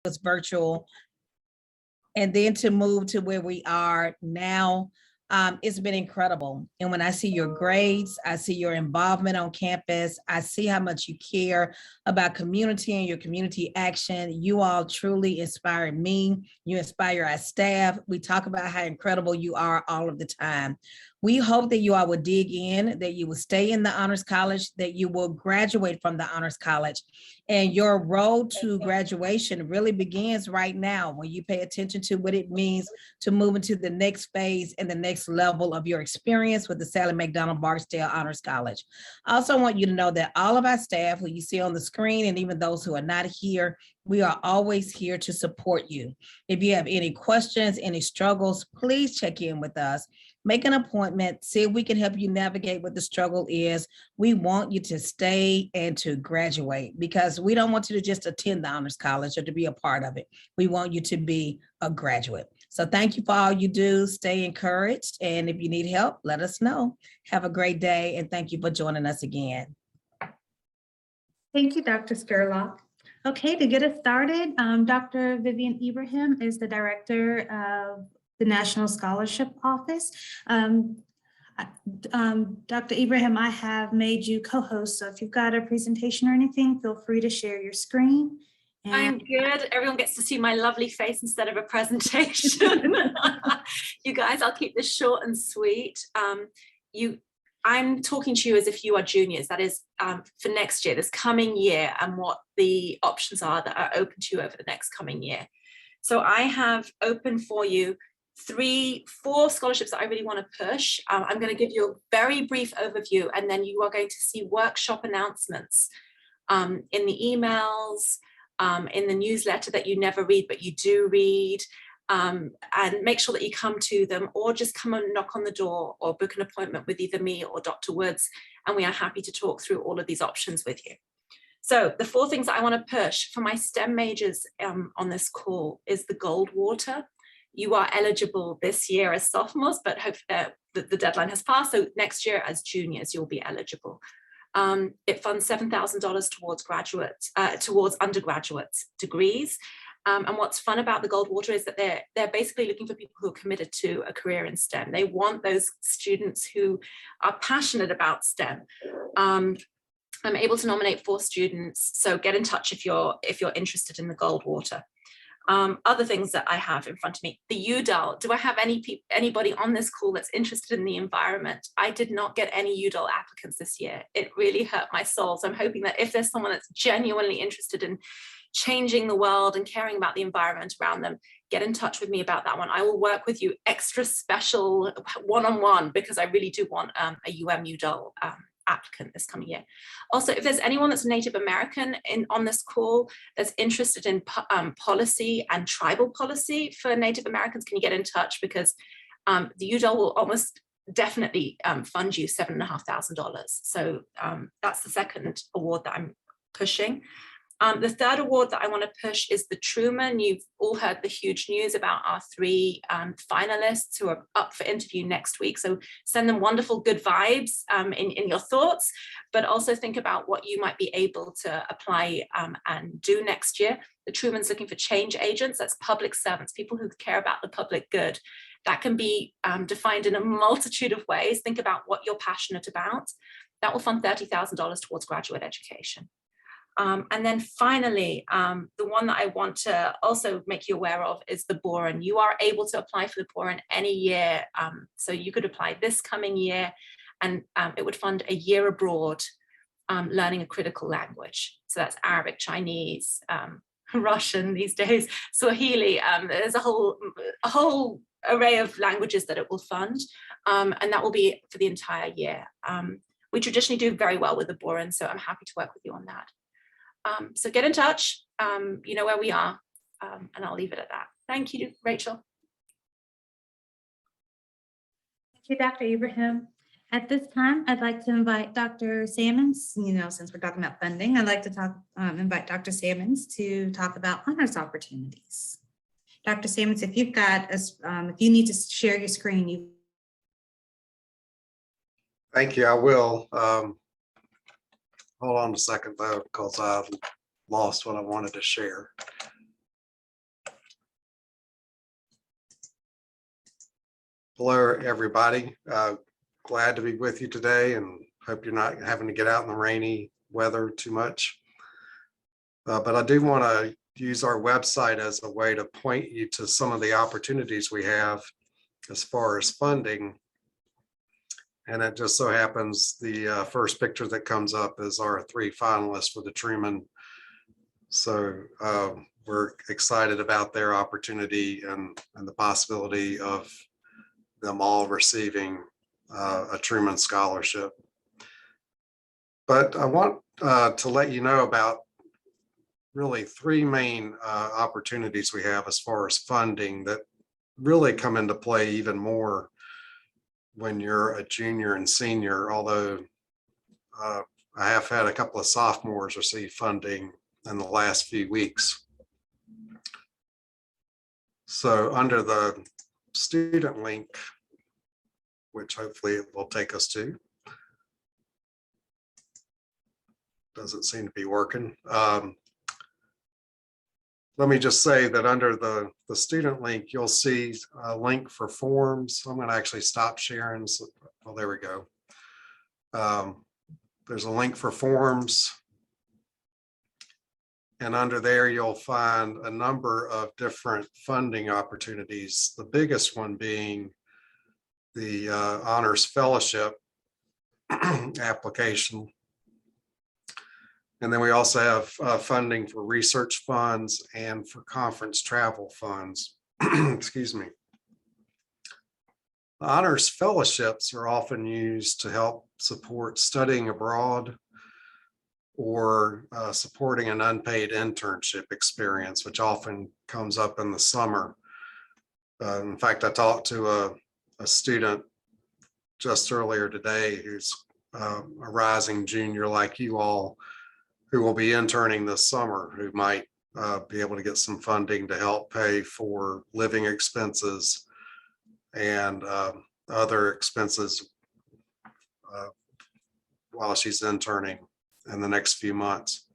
was virtual, and then to move to where we are now, it's been incredible. And when I see your grades, I see your involvement on campus, I see how much you care about community and your community action. You all truly inspire me. You inspire our staff. We talk about how incredible you are all of the time. We hope that you all will dig in, that you will stay in the Honors College, that you will graduate from the Honors College. And your road to graduation really begins right now when you pay attention to what it means to move into the next phase and the next level of your experience with the Sally McDonald Barksdale Honors College. I also want you to know that all of our staff, who you see on the screen, and even those who are not here, we are always here to support you. If you have any questions, any struggles, please check in with us. Make an appointment, see if we can help you navigate what the struggle is. We want you to stay and to graduate, because we don't want you to just attend the Honors College or to be a part of it. We want you to be a graduate. So thank you for all you do. Stay encouraged. And if you need help, let us know. Have a great day. And thank you for joining us again. Thank you, Dr. Skerlock. Okay, to get us started, Dr. Vivian Ibrahim is the director of the National Scholarship Office. Dr. Ibrahim, I have made you co-host, so if you've got a presentation or anything, feel free to share your screen. I'm good. Everyone gets to see my lovely face instead of a presentation. You guys, I'll keep this short and sweet. I'm talking to you as if you are juniors, that is for next year, this coming year, and what the options are that are open to you over the next coming year. So I have open for you 4 scholarships that I really want to push. I'm going to give you a very brief overview, and then you are going to see workshop announcements in the emails, in the newsletter that you never read, but you do read. And make sure that you come to them, or just come and knock on the door, or book an appointment with either me or Dr. Woods, and we are happy to talk through all of these options with you. So the 4 things that I want to push for my STEM majors on this call is the Goldwater. You are eligible this year as sophomores, but hope the deadline has passed. So next year as juniors, you'll be eligible. It funds $7,000 towards undergraduate degrees. And what's fun about the Goldwater is that they're basically looking for people who are committed to a career in STEM. They want those students who are passionate about STEM. I'm able to nominate 4 students, so get in touch if you're interested in the Goldwater. Other things that I have in front of me, the UDAL. Do I have anybody on this call that's interested in the environment? I did not get any UDAL applicants this year. It really hurt my soul. So I'm hoping that if there's someone that's genuinely interested in changing the world and caring about the environment around them, get in touch with me about that one. I will work with you extra special one-on-one, because I really do want a UDAL applicant this coming year. Also, if there's anyone that's Native American on this call that's interested in policy and tribal policy for Native Americans, can you get in touch? Because the UDAL will almost definitely fund you $7,500. So that's the second award that I'm pushing. The third award that I want to push is the Truman. You've all heard the huge news about our 3 finalists who are up for interview next week. So send them wonderful good vibes in your thoughts, but also think about what you might be able to apply and do next year. The Truman's looking for change agents. That's public servants, people who care about the public good. That can be defined in a multitude of ways. Think about what you're passionate about. That will fund $30,000 towards graduate education. And then finally, the one that I want to also make you aware of is the Boren. You are able to apply for the Boren any year. So you could apply this coming year, and it would fund a year abroad learning a critical language. So that's Arabic, Chinese, Russian these days, Swahili. There's a whole array of languages that it will fund, and that will be for the entire year. We traditionally do very well with the Boren, so I'm happy to work with you on that. So get in touch, you know where we are, and I'll leave it at that. Thank you, Rachel. Thank you, Dr. Ibrahim. At this time, I'd like to invite Dr. Salmons, since we're talking about funding, I'd like to invite Dr. Salmons to talk about honors opportunities. Dr. Salmons, if you've got, if you need to share your screen, Thank you, I will. Hold on a second though, because I've lost what I wanted to share. Hello, everybody. Glad to be with you today and hope you're not having to get out in the rainy weather too much. But I do want to use our website as a way to point you to some of the opportunities we have as far as funding. And it just so happens the first picture that comes up is our 3 finalists for the Truman. So we're excited about their opportunity and the possibility of them all receiving a Truman Scholarship. But I want to let you know about really 3 main opportunities we have as far as funding that really come into play even more when you're a junior and senior, although I have had a couple of sophomores receive funding in the last few weeks. So under the student link, which hopefully it will take us to, doesn't seem to be working. Let me just say that under the student link, you'll see a link for forms. I'm going to actually stop sharing. So, well, there we go. There's a link for forms. And under there, you'll find a number of different funding opportunities. The biggest one being the Honors Fellowship application. And then we also have funding for research funds and for conference travel funds. Excuse me. The honors fellowships are often used to help support studying abroad or supporting an unpaid internship experience, which often comes up in the summer. In fact, I talked to a student just earlier today who's a rising junior like you all, who will be interning this summer, who might be able to get some funding to help pay for living expenses and other expenses while she's interning in the next few months.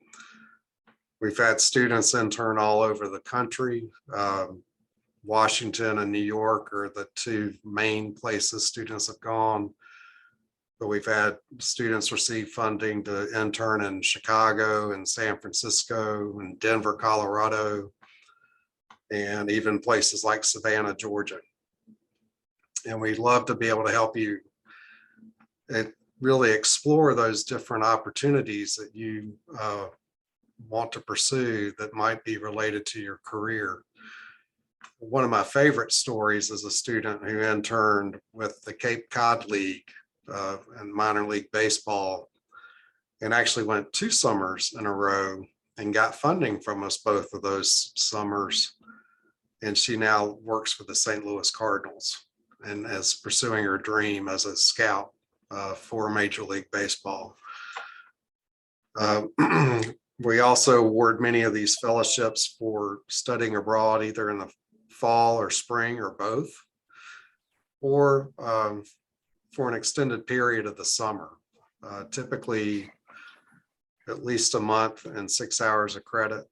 We've had students intern all over the country. Washington and New York are the 2 main places students have gone. But we've had students receive funding to intern in Chicago and San Francisco and Denver, Colorado, and even places like Savannah, Georgia. And we'd love to be able to help you really explore those different opportunities that you want to pursue that might be related to your career. One of my favorite stories is a student who interned with the Cape Cod League and minor league baseball, and actually went 2 summers in a row and got funding from us both of those summers. And she now works for the St. Louis Cardinals and is pursuing her dream as a scout for Major League Baseball. We also award many of these fellowships for studying abroad, either in the fall or spring or both, or for an extended period of the summer, typically at least a month and 6 hours of credit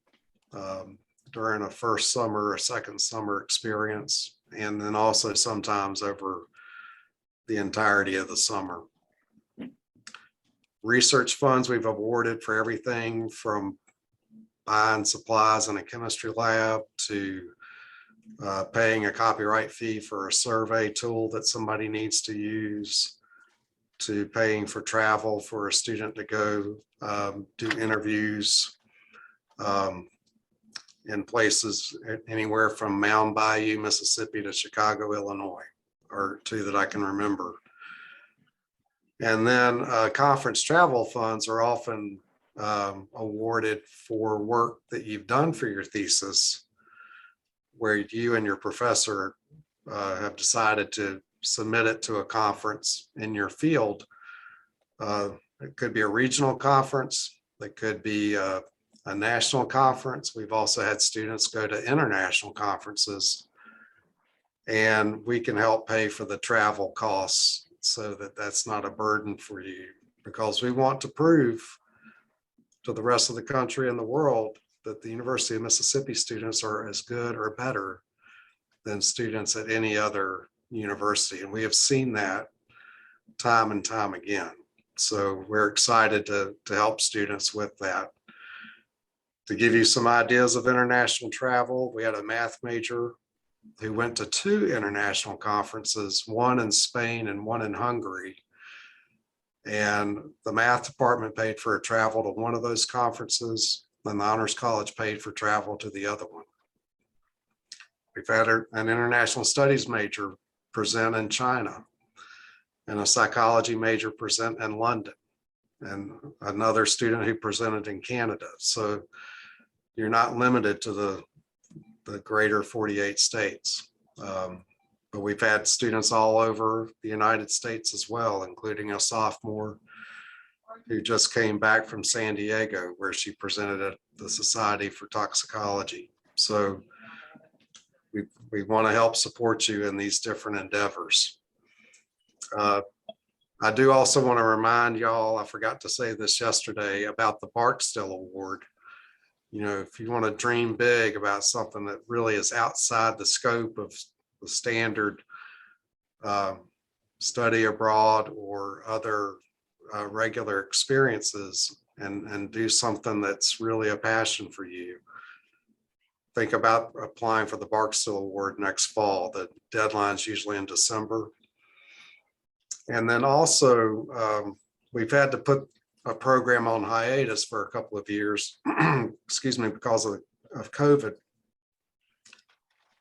during a first summer or second summer experience, and then also sometimes over the entirety of the summer. Research funds we've awarded for everything from buying supplies in a chemistry lab to paying a copyright fee for a survey tool that somebody needs to use, to paying for travel for a student to go do interviews in places anywhere from Mound Bayou, Mississippi to Chicago, Illinois, or 2 that I can remember. And then conference travel funds are often awarded for work that you've done for your thesis, where you and your professor have decided to submit it to a conference in your field. It could be a regional conference, it could be a national conference. We've also had students go to international conferences, and we can help pay for the travel costs so that that's not a burden for you, because we want to prove to the rest of the country and the world that the University of Mississippi students are as good or better than students at any other university. And we have seen that time and time again. So we're excited to help students with that. To give you some ideas of international travel, we had a math major who went to 2 international conferences, one in Spain and one in Hungary. And the math department paid for a travel to one of those conferences, and the Honors College paid for travel to the other one. We've had an international studies major present in China, and a psychology major present in London, and another student who presented in Canada. So you're not limited to the greater 48 states. But we've had students all over the United States as well, including a sophomore who just came back from San Diego, where she presented at the Society for Toxicology. So we want to help support you in these different endeavors. I do also want to remind y'all, I forgot to say this yesterday, about the Barksdale Award. You know, if you want to dream big about something that really is outside the scope of the standard study abroad or other regular experiences, and do something that's really a passion for you, think about applying for the Barksdale Award next fall. The deadline's usually in December. And then also, we've had to put a program on hiatus for a couple of years, excuse me, because of COVID.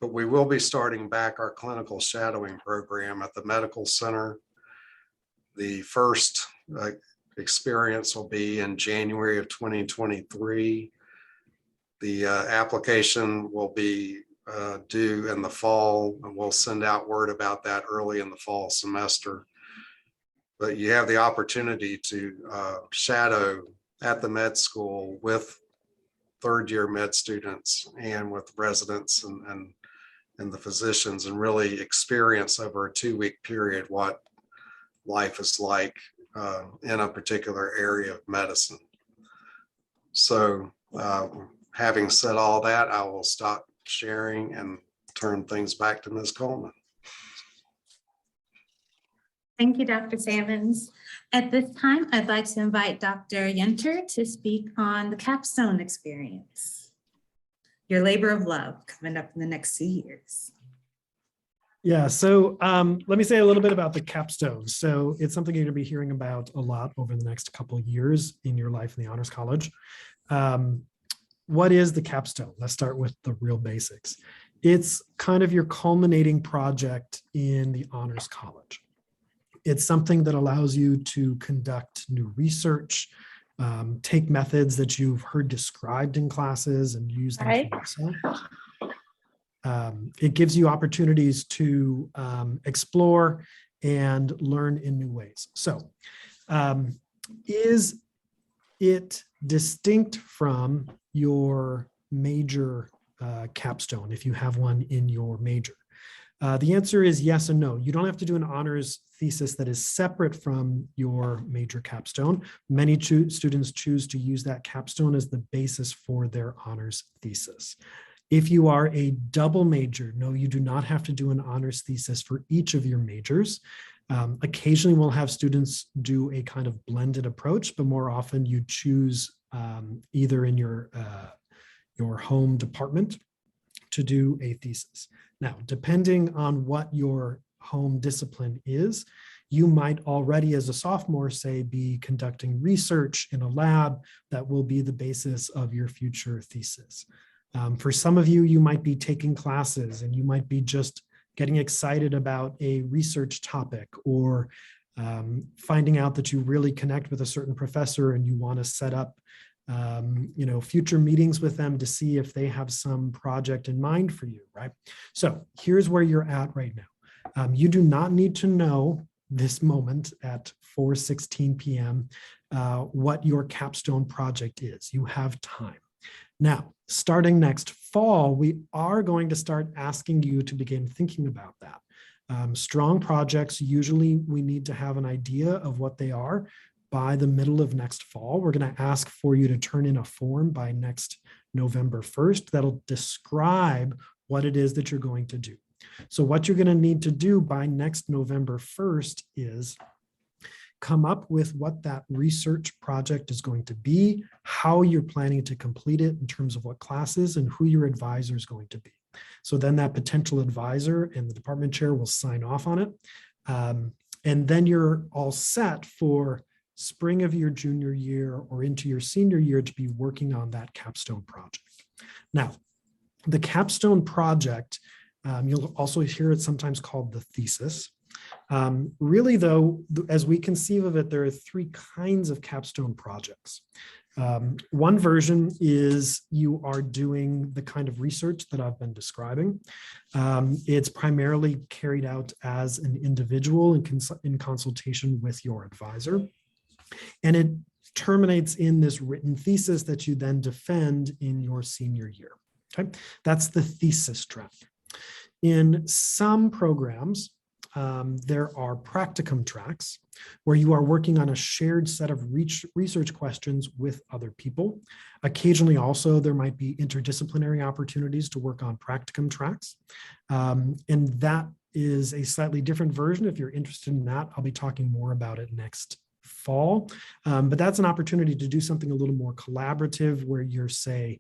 But we will be starting back our clinical shadowing program at the medical center. The first experience will be in January of 2023. The application will be due in the fall, and we'll send out word about that early in the fall semester. But you have the opportunity to shadow at the med school with third-year med students and with residents and the physicians, and really experience over a 2-week period what life is like in a particular area of medicine. So having said all that, I will stop sharing and turn things back to Ms. Coleman. Thank you, Dr. Sammons. At this time, I'd like to invite Dr. Yenter to speak on the capstone experience, your labor of love coming up in the next 2 years. Yeah, so let me say a little bit about the capstone. So it's something you're going to be hearing about a lot over the next couple of years in your life in the Honors College. What is the capstone? Let's start with the real basics. It's kind of your culminating project in the Honors College. It's something that allows you to conduct new research, take methods that you've heard described in classes and use them for yourself. It gives you opportunities to explore and learn in new ways. So is it distinct from your major capstone if you have one in your major? The answer is yes and no. You don't have to do an honors thesis that is separate from your major capstone. Many students choose to use that capstone as the basis for their honors thesis. If you are a double major, no, you do not have to do an honors thesis for each of your majors. Occasionally we'll have students do a kind of blended approach, but more often you choose either in your home department to do a thesis. Now, depending on what your home discipline is, you might already as a sophomore, say, be conducting research in a lab that will be the basis of your future thesis. For some of you, you might be taking classes and you might be just getting excited about a research topic, or finding out that you really connect with a certain professor and you want to set up future meetings with them to see if they have some project in mind for you, right? So here's where you're at right now. You do not need to know this moment at 4:16 p.m. What your capstone project is. You have time. Now, starting next fall, we are going to start asking you to begin thinking about that. Strong projects, usually we need to have an idea of what they are by the middle of next fall. We're going to ask for you to turn in a form by next November 1st that'll describe what it is that you're going to do. So what you're going to need to do by next November 1st is come up with what that research project is going to be, how you're planning to complete it in terms of what classes, and who your advisor is going to be. So then that potential advisor and the department chair will sign off on it. And then you're all set for spring of your junior year or into your senior year to be working on that capstone project. Now, the capstone project, you'll also hear it sometimes called the thesis. Really, though, as we conceive of it, there are three kinds of capstone projects. One version is you are doing the kind of research that I've been describing. It's primarily carried out as an individual in consultation with your advisor. And it terminates in this written thesis that you then defend in your senior year. Okay, that's the thesis track. In some programs, there are practicum tracks where you are working on a shared set of research questions with other people. Occasionally also, there might be interdisciplinary opportunities to work on practicum tracks. And that is a slightly different version. If you're interested in that, I'll be talking more about it next fall. But that's an opportunity to do something a little more collaborative where you're, say,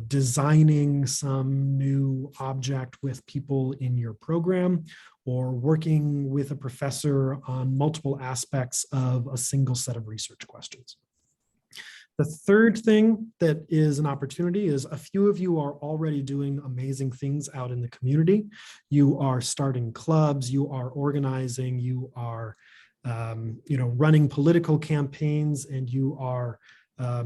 designing some new object with people in your program, or working with a professor on multiple aspects of a single set of research questions. The third thing that is an opportunity is a few of you are already doing amazing things out in the community. You are starting clubs, you are organizing, you are running political campaigns, and you are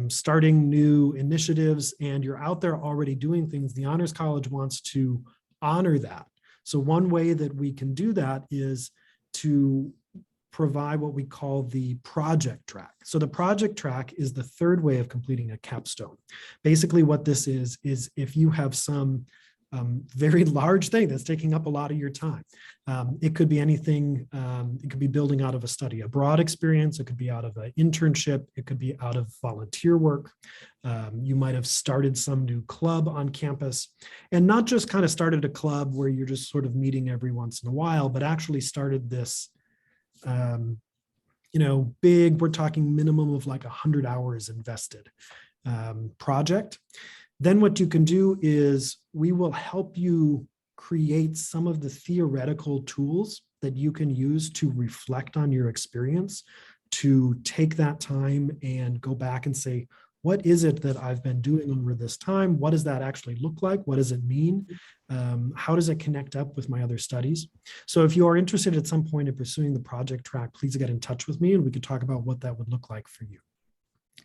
starting new initiatives, and you're out there already doing things. The Honors College wants to honor that. So one way that we can do that is to provide what we call the project track. So the project track is the third way of completing a capstone. Basically what this is if you have some very large thing that's taking up a lot of your time. It could be anything. It could be building out of a study abroad experience. It could be out of an internship. It could be out of volunteer work. You might have started some new club on campus, and not just kind of started a club where you're just sort of meeting every once in a while, but actually started this, big, we're talking minimum of like 100 hours invested project. Then what you can do is we will help you create some of the theoretical tools that you can use to reflect on your experience, to take that time and go back and say, what is it that I've been doing over this time? What does that actually look like? What does it mean? How does it connect up with my other studies? So if you are interested at some point in pursuing the project track, please get in touch with me and we could talk about what that would look like for you.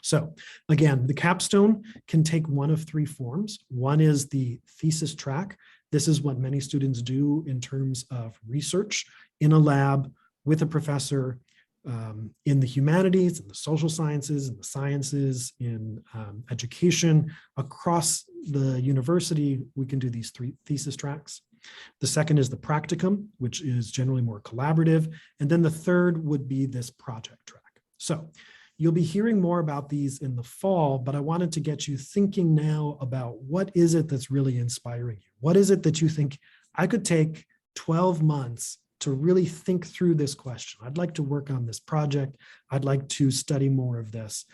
So again, the capstone can take one of three forms. One is the thesis track. This is what many students do in terms of research in a lab with a professor in the humanities, in the social sciences, in the sciences, in education. Across the university, we can do these three thesis tracks. The second is the practicum, which is generally more collaborative. And then the third would be this project track. So you'll be hearing more about these in the fall, but I wanted to get you thinking now about what is it that's really inspiring you? What is it that you think I could take 12 months to really think through this question? I'd like to work on this project. I'd like to study more of this.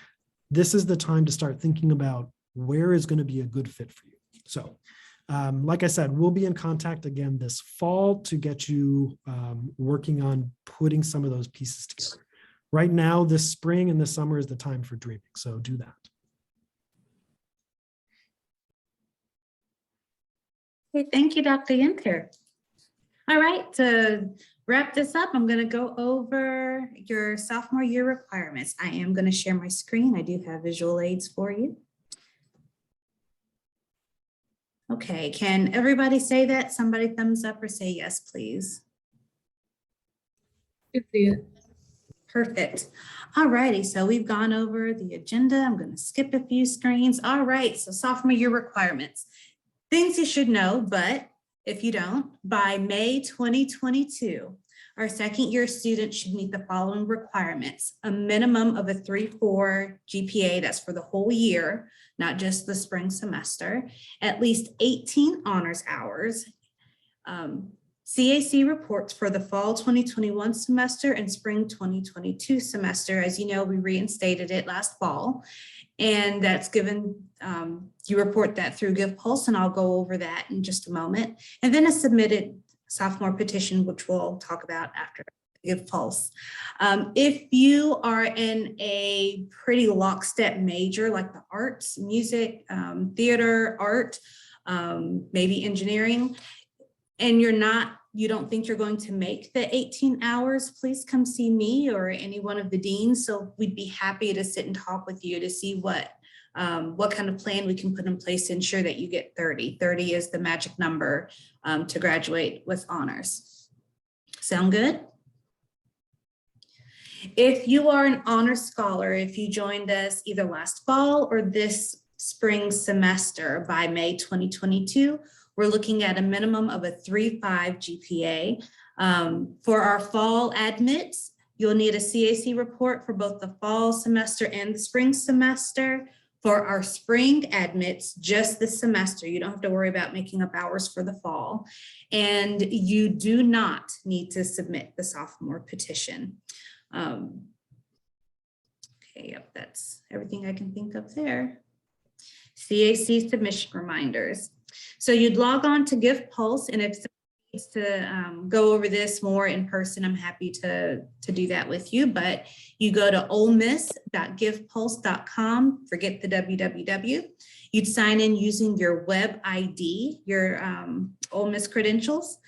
This is the time to start thinking about where is going to be a good fit for you. So like I said, we'll be in contact again this fall to get you working on putting some of those pieces together. Right now, this spring and this summer is the time for dreaming, so do that. Okay, thank you, Dr. Yenter. All right, to wrap this up, I'm going to go over your sophomore year requirements. I am going to share my screen. I do have visual aids for you. Okay, can everybody say that? Somebody thumbs up or say yes, please. Perfect. All righty, so we've gone over the agenda. I'm going to skip a few screens. All right, so sophomore year requirements. Things you should know, but if you don't, by May 2022, our second year students should meet the following requirements: a minimum of a 3.4 GPA, that's for the whole year, not just the spring semester, at least 18 honors hours, CAC reports for the fall 2021 semester and spring 2022 semester. As you know, we reinstated it last fall, and that's given, you report that through GivePulse, and I'll go over that in just a moment. And then a submitted sophomore petition, which we'll talk about after GivePulse. If you are in a pretty lockstep major like the arts, music, theater, art, maybe engineering, and you don't think you're going to make the 18 hours, please come see me or any one of the deans. So we'd be happy to sit and talk with you to see what kind of plan we can put in place to ensure that you get 30. 30 is the magic number to graduate with honors. Sound good? If you are an honor scholar, if you joined us either last fall or this spring semester by May 2022, we're looking at a minimum of a 3.5 GPA. For our fall admits, you'll need a CAC report for both the fall semester and the spring semester. For our spring admits, just this semester, you don't have to worry about making up hours for the fall. And you do not need to submit the sophomore petition. Okay, yep, that's everything I can think of there. CAC submission reminders. So you'd log on to GivePulse, and if someone needs to go over this more in person, I'm happy to do that with you. But you go to olemiss.givepulse.com, forget the www. You'd sign in using your web ID, your Ole Miss credentials.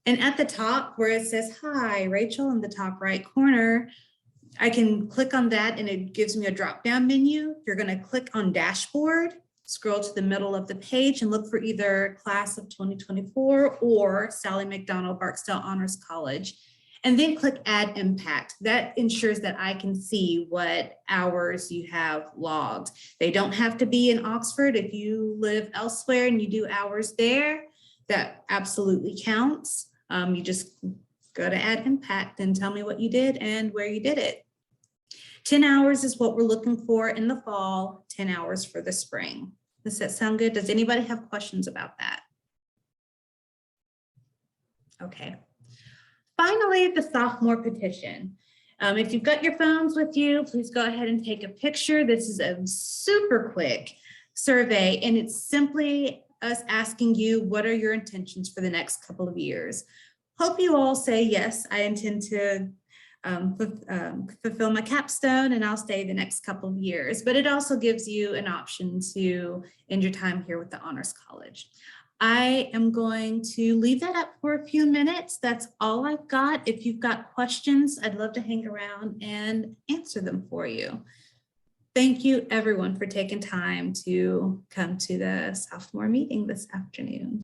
And at the top where it says, "Hi, Rachel," in the top right corner, I can click on that and it gives me a drop-down menu. You're going to click on Dashboard, scroll to the middle of the page and look for either Class of 2024 or Sally McDonald Barksdale Honors College, and then click Add Impact. That ensures that I can see what hours you have logged. They don't have to be in Oxford. If you live elsewhere and you do hours there, that absolutely counts. You just go to Add Impact and tell me what you did and where you did it. 10 hours is what we're looking for in the fall, 10 hours for the spring. Does that sound good? Does anybody have questions about that? Okay. Finally, the sophomore petition. If you've got your phones with you, please go ahead and take a picture. This is a super quick survey, and it's simply us asking you, what are your intentions for the next couple of years? Hope you all say, yes, I intend to fulfill my capstone and I'll stay the next couple of years. But it also gives you an option to end your time here with the Honors College. I am going to leave that up for a few minutes. That's all I've got. If you've got questions, I'd love to hang around and answer them for you. Thank you, everyone, for taking time to come to the sophomore meeting this afternoon.